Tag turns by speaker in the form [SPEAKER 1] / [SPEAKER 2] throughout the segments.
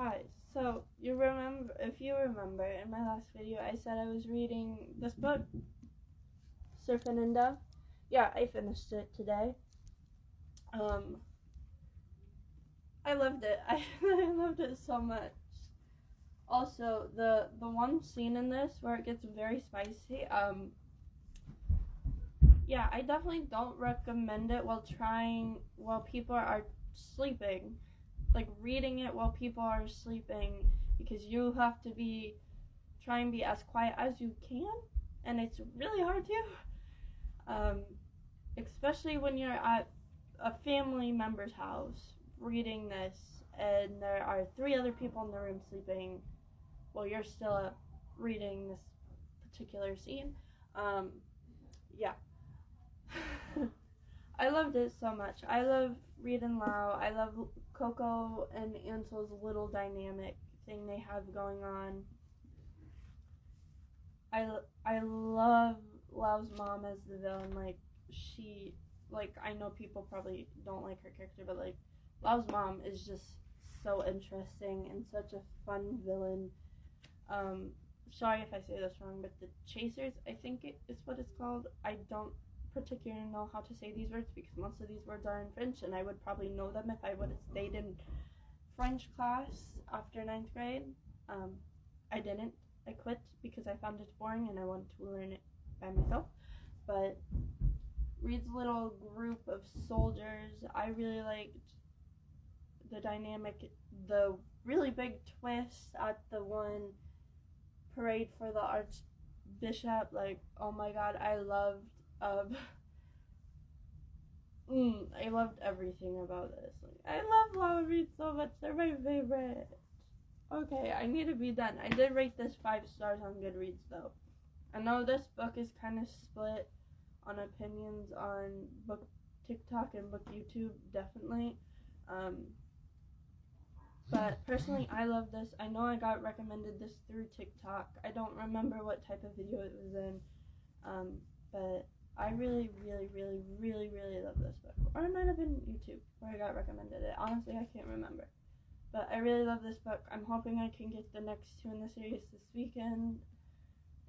[SPEAKER 1] Hi. So, if you remember, in my last video, I said I was reading this book, Serpent. Yeah, I finished it today. I loved it. I loved it so much. Also, the one scene in this where it gets very spicy, yeah, I definitely don't recommend it while people are sleeping. Like, reading it while people are sleeping, because you have to try and be as quiet as you can, and it's really hard to, especially when you're at a family member's house reading this, and there are 3 other people in the room sleeping while you're still up reading this particular scene. Yeah. I loved it so much. I love Reed and Lau. I love Coco and Ansel's little dynamic thing they have going on. I love Lau's mom as the villain. I know people probably don't like her character, but Lau's mom is just so interesting and such a fun villain. Sorry if I say this wrong, but the Chasers, I think is what it's called. I don't particularly know how to say these words because most of these words are in French, and I would probably know them if I would have stayed in French class after 9th grade. I didn't. I quit because I found it boring and I wanted to learn it by myself. But Reed's little group of soldiers, I really liked the dynamic, the really big twist at the one parade for the Archbishop. Oh my god, I loved everything about this. I love Lau and Reed so much. They're my favorite. Okay, I need to be done. I did rate this 5 stars on Goodreads though. I know this book is kind of split on opinions on book TikTok and book YouTube, definitely. But personally, I love this. I know I got recommended this through TikTok. I don't remember what type of video it was in. But I really, really, really, really, really love this book. Or it might have been YouTube where I got recommended it. Honestly, I can't remember. But I really love this book. I'm hoping I can get the next 2 in the series this weekend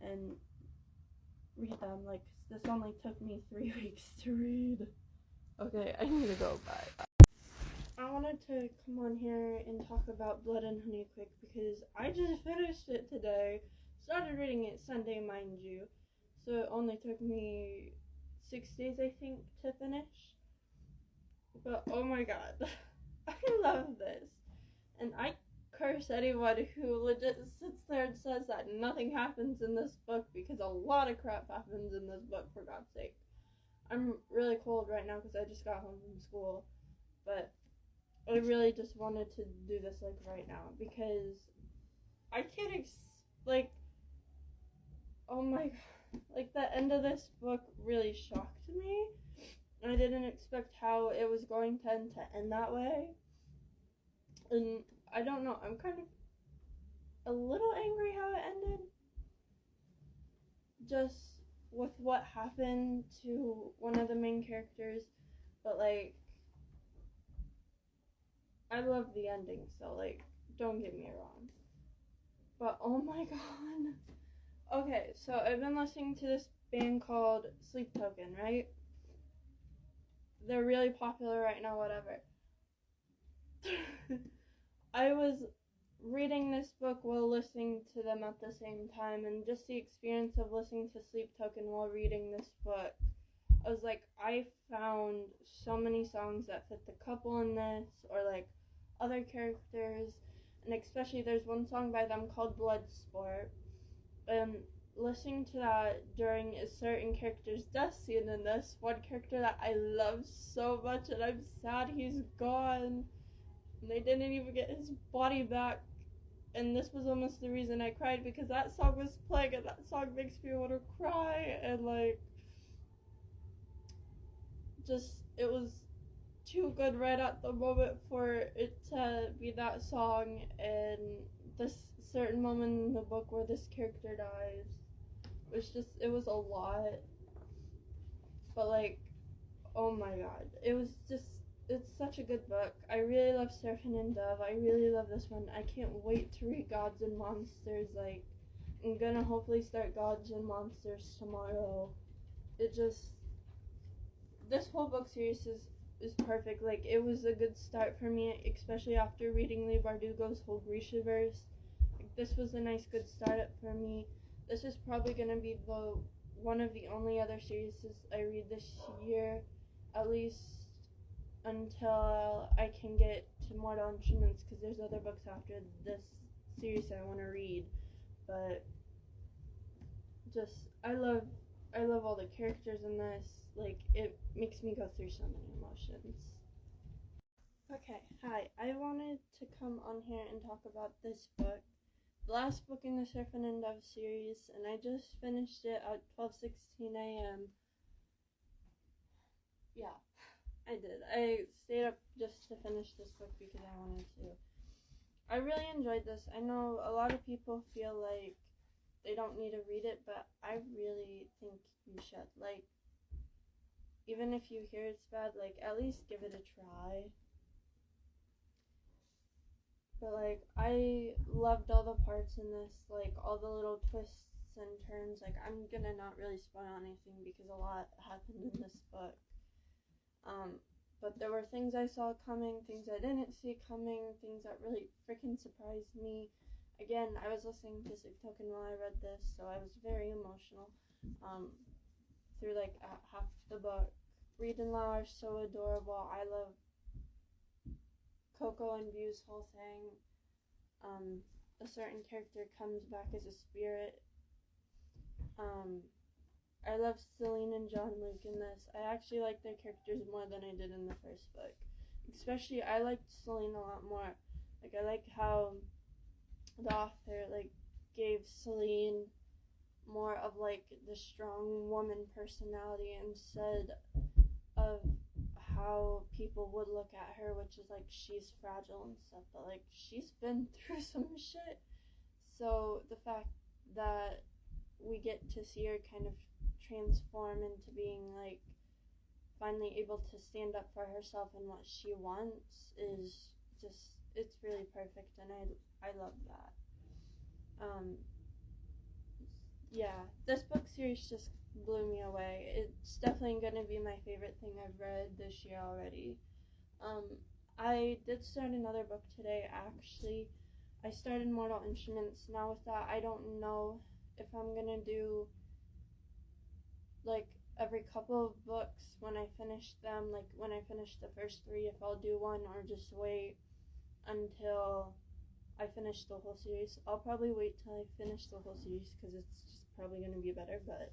[SPEAKER 1] and read them. This only took me 3 weeks to read. Okay, I need to go. Bye. I wanted to come on here and talk about Blood and Honey quick because I just finished it today. Started reading it Sunday, mind you. So it only took me 6 days, I think, to finish. But oh my god, I love this. And I curse anyone who legit sits there and says that nothing happens in this book, because a lot of crap happens in this book, for God's sake. I'm really cold right now because I just got home from school. But I really just wanted to do this right now because I can't oh my god, the end of this book really shocked me. I didn't expect how it was going to end that way. And I don't know, I'm kind of a little angry how it ended. Just with what happened to one of the main characters. But I love the ending, so don't get me wrong. But oh my god. Okay, so I've been listening to this band called Sleep Token, right? They're really popular right now, whatever. I was reading this book while listening to them at the same time, and just the experience of listening to Sleep Token while reading this book, I was I found so many songs that fit the couple in this, or other characters, and especially there's one song by them called Bloodsport, and listening to that during a certain character's death scene in this, one character that I love so much, and I'm sad he's gone, and they didn't even get his body back, and this was almost the reason I cried, because that song was playing, and that song makes me want to cry, and it was too good right at the moment for it to be that song, and this certain moment in the book where this character dies, it was a lot, but oh my god, it it's such a good book. I really love Serpent and Dove. I really love this one. I can't wait to read Gods and Monsters. Like, I'm gonna hopefully start Gods and Monsters tomorrow. This whole book series is perfect. Like, it was a good start for me, especially after reading Leigh Bardugo's whole Grishaverse. Like, this was a nice good start for me. This is probably gonna be one of the only other series I read this year, at least until I can get to Mortal Instruments, because there's other books after this series I want to read. But I love all the characters in this. Like, it makes me go through so many emotions. Okay, hi. I wanted to come on here and talk about this book, the last book in the Serpent and Dove series, and I just finished it at 12:16 a.m. Yeah, I did. I stayed up just to finish this book because I wanted to. I really enjoyed this. I know a lot of people feel like they don't need to read it, but I really think you should. Like, even if you hear it's bad, like, at least give it a try. But, like, I loved all the parts in this, like, all the little twists and turns. Like, I'm gonna not really spoil anything because a lot happened in this book. But there were things I saw coming, things I didn't see coming, things that really freaking surprised me. Again, I was listening to Sick Token while I read this, so I was very emotional through, like, half the book. Reed and Lau are so adorable. I love Coco and View's whole thing. A certain character comes back as a spirit. I love Celine and John Luke in this. I actually like their characters more than I did in the first book. Especially, I liked Celine a lot more. Like, I like how the author, like, gave Celine more of, like, the strong woman personality instead of how people would look at her, which is, like, she's fragile and stuff. But, like, she's been through some shit. So, the fact that we get to see her kind of transform into being, like, finally able to stand up for herself and what she wants is just, it's really perfect, and I love that. Yeah, this book series just blew me away. It's definitely gonna be my favorite thing I've read this year already. I did start another book today, actually. I started Mortal Instruments. Now with that, I don't know if I'm gonna do, like, every couple of books when I finish them, like, when I finish the first 3, if I'll do one, or just wait until I finish the whole series. I'll probably wait till I finish the whole series, because it's just probably going to be better. But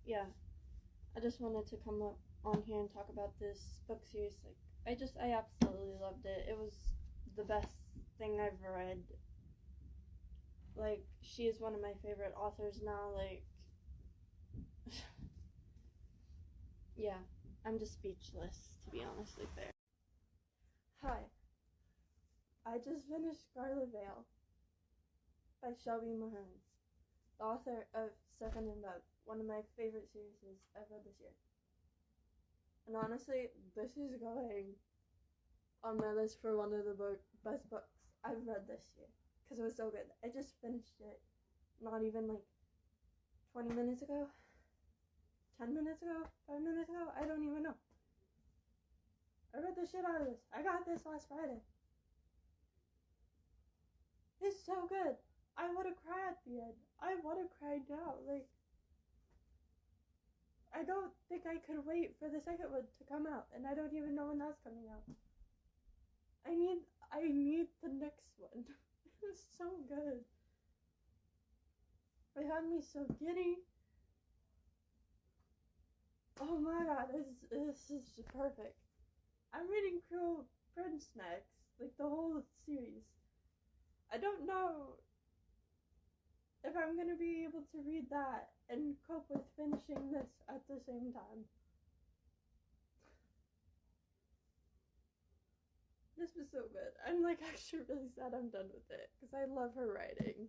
[SPEAKER 1] yeah, I just wanted to come up on here and talk about this book series. Like, I absolutely loved it. It was the best thing I've read. Like, she is one of my favorite authors now. Like, yeah, I'm just speechless, to be honestly fair. Hi, I just finished Scarlet by Shelby Mahone, the author of Serpent and Dove, one of my favorite series I've read this year. And honestly, this is going on my list for one of the best books I've read this year, because it was so good. I just finished it not even like 20 minutes ago, 10 minutes ago, 5 minutes ago, I don't even know. I read the shit out of this. I got this last Friday. It's so good. I would have cried at the end. I would have cried now. Like, I don't think I could wait for the second one to come out, and I don't even know when that's coming out. I need the next one. It was so good. It had me so giddy. Oh my god, this is just perfect. I'm reading Cruel Prince next, like the whole series. I don't know if I'm gonna be able to read that and cope with finishing this at the same time. This was so good. I'm like actually really sad I'm done with it, because I love her writing.